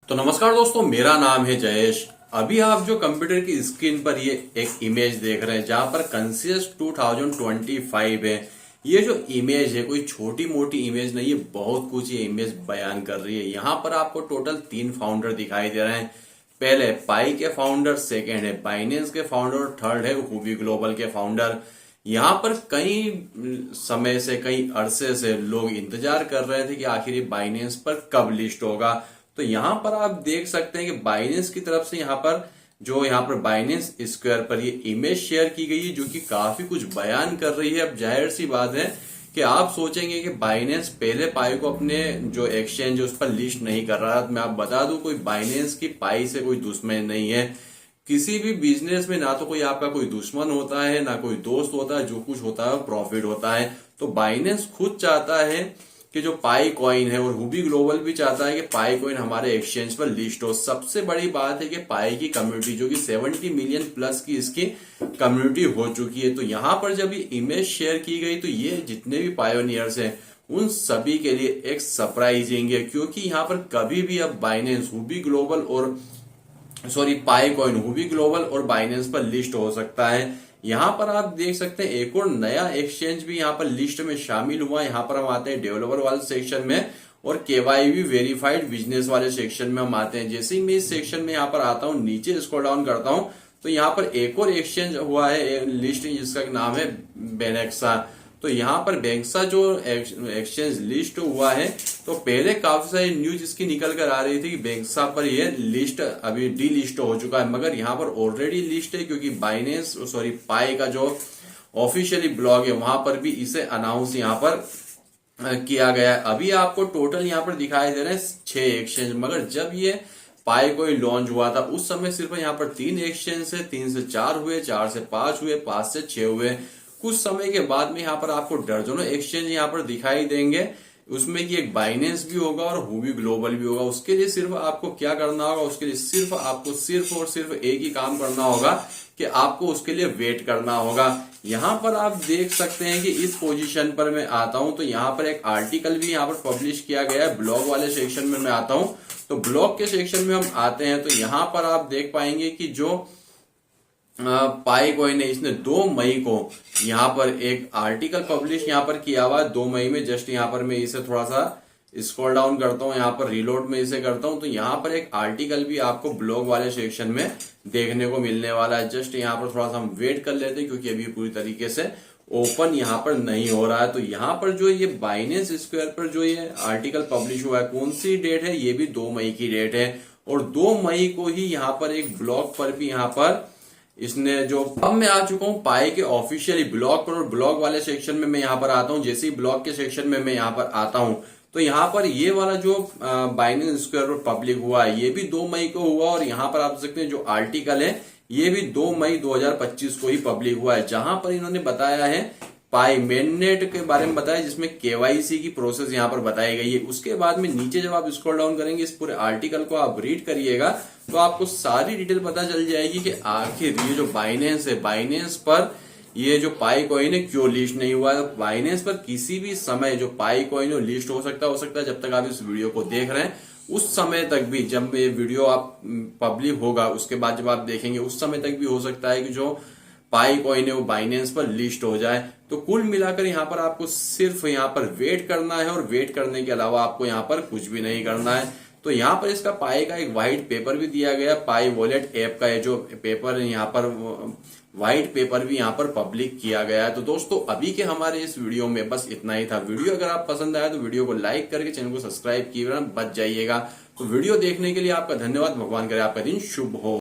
तो नमस्कार दोस्तों, मेरा नाम है जयेश। अभी आप जो कंप्यूटर की स्क्रीन पर ये एक इमेज देख रहे हैं जहां पर कंसियस 2025 है। ये जो इमेज है कोई छोटी मोटी इमेज नहीं है, बहुत कुछ ये इमेज बयान कर रही है। यहाँ पर आपको टोटल 3 फाउंडर दिखाई दे रहे हैं। पहले पाई के फाउंडर, सेकेंड है बाइनेंस के फाउंडर और थर्ड है हुबी ग्लोबल के फाउंडर। यहाँ पर कई समय से, कई अरसे से लोग इंतजार कर रहे थे कि आखिर ये बाइनेंस पर कब लिस्ट होगा। तो यहाँ पर आप देख सकते हैं कि बाइनेंस की तरफ से यहाँ पर बाइनेंस स्क्वायर पर ये इमेज शेयर की गई है जो कि काफी कुछ बयान कर रही है। अब जाहिर सी बात है कि आप सोचेंगे कि बाइनेंस पहले पाई को अपने जो एक्सचेंज है उस पर लिस्ट नहीं कर रहा था। मैं आप बता दूं, कोई बाइनेंस की पाई से कोई दुश्मन नहीं है। किसी भी बिजनेस में ना तो कोई आपका कोई दुश्मन होता है ना कोई दोस्त होता है, जो कुछ होता है प्रॉफिट होता है। तो बाइनेंस खुद चाहता है कि जो पाई कॉइन है, और हुबी ग्लोबल भी चाहता है कि पाई कॉइन हमारे एक्सचेंज पर लिस्ट हो। सबसे बड़ी बात है कि पाई की कम्युनिटी जो कि 70 मिलियन प्लस की इसकी कम्युनिटी हो चुकी है। तो यहाँ पर जब ये इमेज शेयर की गई तो ये जितने भी पायोनियर्स हैं उन सभी के लिए एक सरप्राइजिंग है, क्योंकि यहाँ पर कभी भी अब बाइनेंस हुबी ग्लोबल और पाई कॉइन हुबी ग्लोबल और बाइनेंस पर लिस्ट हो सकता है। यहाँ पर आप देख सकते हैं एक और नया एक्सचेंज भी यहाँ पर लिस्ट में शामिल हुआ। यहाँ पर हम आते हैं डेवलपर वाले सेक्शन में और केवाईबी वेरीफाइड बिजनेस वाले सेक्शन में हम आते हैं। जैसे ही मैं इस सेक्शन में यहाँ पर आता हूँ, नीचे स्क्रॉल डाउन करता हूँ तो यहाँ पर एक और एक्सचेंज हुआ है लिस्ट, जिसका नाम है बेनेक्सा। तो यहाँ पर बेनेक्सा जो एक्सचेंज लिस्ट हुआ है, तो पहले काफी सारी न्यूज इसकी निकल कर आ रही थी कि बेनेक्सा पर ये लिस्ट अभी डी लिस्ट हो चुका है, मगर यहाँ पर ऑलरेडी लिस्ट है क्योंकि पाई का जो ऑफिशियली ब्लॉग है वहां पर भी इसे अनाउंस यहाँ पर किया गया है। अभी आपको टोटल यहाँ पर दिखाई दे रहे हैं 6 एक्सचेंज, मगर जब ये पाई कोई लॉन्च हुआ था उस समय सिर्फ यहाँ पर 3 एक्सचेंज से 3 से 4 हुए, 4 से 5 हुए, 5 से 6 हुए। कुछ समय के बाद में यहाँ पर आपको दर्जनों एक्सचेंज यहाँ पर दिखाई देंगे, उसमें कि एक बाइनेंस भी होगा और हुबी ग्लोबल भी होगा। उसके लिए सिर्फ आपको क्या करना होगा, उसके लिए सिर्फ और सिर्फ एक ही काम करना होगा कि आपको उसके लिए वेट करना होगा। यहाँ पर आप देख सकते हैं कि इस पोजीशन पर मैं आता हूं तो यहाँ पर एक आर्टिकल भी यहाँ पर पब्लिश किया गया है। ब्लॉग वाले सेक्शन में मैं आता हूं तो ब्लॉग के सेक्शन में हम आते हैं तो यहाँ पर आप देख पाएंगे कि जो पाई कॉइन है इसने 2 मई को यहाँ पर एक आर्टिकल पब्लिश यहाँ पर किया हुआ है। 2 मई में जस्ट यहाँ पर मैं इसे थोड़ा सा स्क्रॉल डाउन करता हूँ, यहाँ पर रीलोड में इसे करता हूँ तो यहाँ पर एक आर्टिकल भी आपको ब्लॉग वाले सेक्शन में देखने को मिलने वाला है। जस्ट यहाँ पर थोड़ा सा हम वेट कर लेते हैं क्योंकि अभी पूरी तरीके से ओपन यहाँ पर नहीं हो रहा है। तो यहाँ पर जो ये बाइनेंस स्क्वायर पर जो ये आर्टिकल पब्लिश हुआ है, कौन सी डेट है, ये भी 2 मई की डेट है। और 2 मई को ही यहाँ पर एक ब्लॉग पर भी यहाँ पर इसने जो, अब मैं आ चुका हूं पाई के ऑफिशियली ब्लॉग पर, और ब्लॉग वाले सेक्शन में मैं यहाँ पर आता हूं। जैसे ही ब्लॉग के सेक्शन में मैं यहाँ पर आता हूं तो यहाँ पर ये वाला जो बाइनेंस स्क्वायर पर पब्लिक हुआ है ये भी 2 मई को हुआ, और यहाँ पर आप देख सकते हैं जो आर्टिकल है ये भी 2 मई 2025 को ही पब्लिक हुआ है, जहां पर इन्होंने बताया है पाई मेननेट के बारे में बताया, जिसमें केवाईसी की प्रोसेस यहाँ पर बताई गई है। उसके बाद में नीचे जब आप स्क्रॉल डाउन करेंगे, इस पूरे आर्टिकल को आप रीड करिएगा तो आपको सारी डिटेल पता चल जाएगी कि आखिर ये जो बाइनेंस है, बाइनेंस पर ये जो पाई कॉइन है क्यों लिस्ट नहीं हुआ है। बाइनेंस पर किसी भी समय जो पाई कॉइन है लिस्ट हो सकता है। जब तक आप इस वीडियो को देख रहे हैं उस समय तक भी, जब ये वीडियो आप पब्लिक होगा उसके बाद जब आप देखेंगे उस समय तक भी हो सकता है कि जो पाई कॉइन है वो बाइनेंस पर लिस्ट हो जाए। तो कुल मिलाकर यहाँ पर आपको सिर्फ यहाँ पर वेट करना है, और वेट करने के अलावा आपको यहाँ पर कुछ भी नहीं करना है। तो यहाँ पर इसका पाई का एक व्हाइट पेपर भी दिया गया, पाई वॉलेट ऐप का जो पेपर है यहाँ पर व्हाइट पेपर भी यहाँ पर पब्लिक किया गया है। तो दोस्तों अभी के हमारे इस वीडियो में बस इतना ही था। वीडियो अगर आप पसंद आया तो वीडियो को लाइक करके चैनल को सब्सक्राइब किए बच जाइएगा। तो वीडियो देखने के लिए आपका धन्यवाद। भगवान करे आपका दिन शुभ हो।